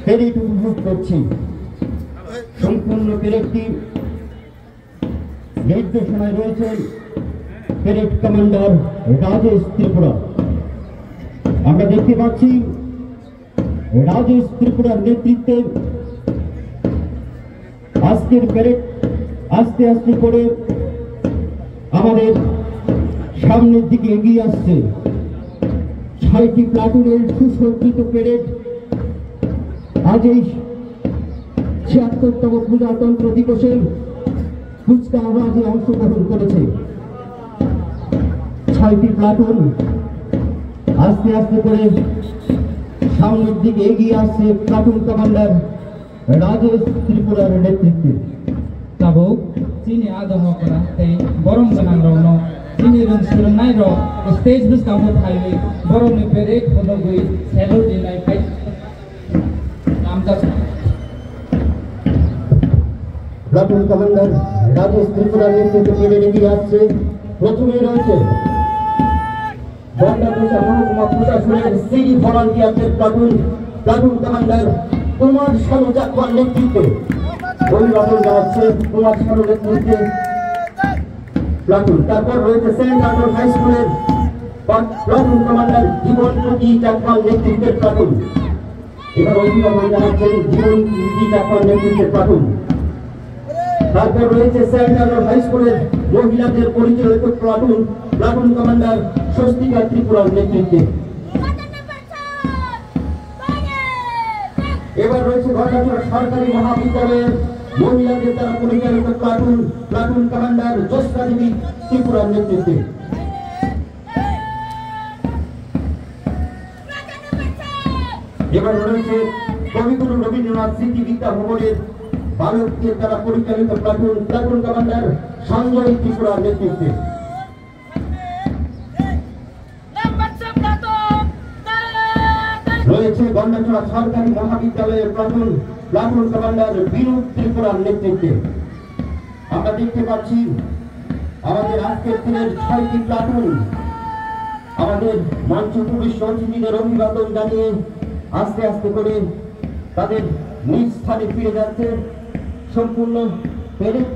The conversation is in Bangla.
প্যারেড উপভোগ করছি। সম্পূর্ণ প্যারেডটি নির্দেশনায় রয়েছেন প্যারেড কমান্ডার রাজেশ ত্রিপুরা। আমরা দেখতে পাচ্ছি রাজেশ ত্রিপুরার নেতৃত্বে আজকের প্যারেড আস্তে আস্তে করে আমাদের সামনের দিকে এগিয়ে আসছে। 6টি প্লাটুনের সুসজ্জিত প্যারেড আজ এই ৭৬তম প্রজাতন্ত্র দিবসের কুচকাওয়াজে অংশগ্রহণ করেছে। 6টি প্লাটুন আস্তে আস্তে করে সামনের দিকে এগিয়ে আসছে প্লাটুন কমান্ডার রাজেশ ত্রিপুরার নেতৃত্বে। Tabuk sini ada hokra tei borong ganang rono sini rung surunai ro stage bus kamu highway borong ni perek hono gui hello dinai pai namta platoon commander Rajesh ত্রিপুরার নেতৃত্বে প্যারেড এগিয়ে আসছে। প্রথমে রয়েছে বন্ডাপোষা মহকুমা প্রশাসনের সিডি ভলান্টিয়ারদের প্লাটুন কমান্ডার কুমার শানু জাকওয়ার নেতৃত্বে অভিবাদন জানাচ্ছে কুমার শানু নেতৃত্বে প্লাটুন। তারপর রয়েছে সেন্ট আন্ড্রু হাই স্কুলের প্লাটুন কমান্ডার জীবন জ্যোতি জাকওয়ার নেতৃত্বের প্লাটুন। এবার অভিবাদন জানাচ্ছেন জীবন জ্যোতি জাকওয়ার নেতৃত্বের প্লাটুন। তারপর রয়েছে সেন্ট আন্ড্রু হাই স্কুলের মহিলাদের পরিচালিত প্লাটুন কমান্ডার স্বস্তিকা ত্রিপুরার নেতৃত্বে। এবার রয়েছে গন্ডাচড়া সরকারি মহাবিদ্যালয়ের মহিলাদের দ্বারা পরিচালিত প্লাটুন কমান্ডার জ্যোৎস্না দেবী ত্রিপুরার নেতৃত্বে। এবার রয়েছে কবিগুরু রবীন্দ্রনাথ স্মৃতি বিদ্যা ভবনের বালকদের দ্বারা পরিচালিত প্লাটুন কমান্ডার সঞ্জয় ত্রিপুরার নেতৃত্বে। রয়েছে গন্ডাচড়া সরকারি মহাবিদ্যালয়ের প্লাটুন কমান্ডার বিনোদ ত্রিপুরার নেতৃত্বে। আমরা দেখতে পাচ্ছি আমাদের আজকের দিনের 6টি প্লাটুন আমাদের মঞ্চ পুলিশ অতিথিদের অভিবাদন জানিয়ে আস্তে আস্তে করে তাদের নিজ স্থানে ফিরে যাচ্ছে। সম্পূর্ণ প্যারেড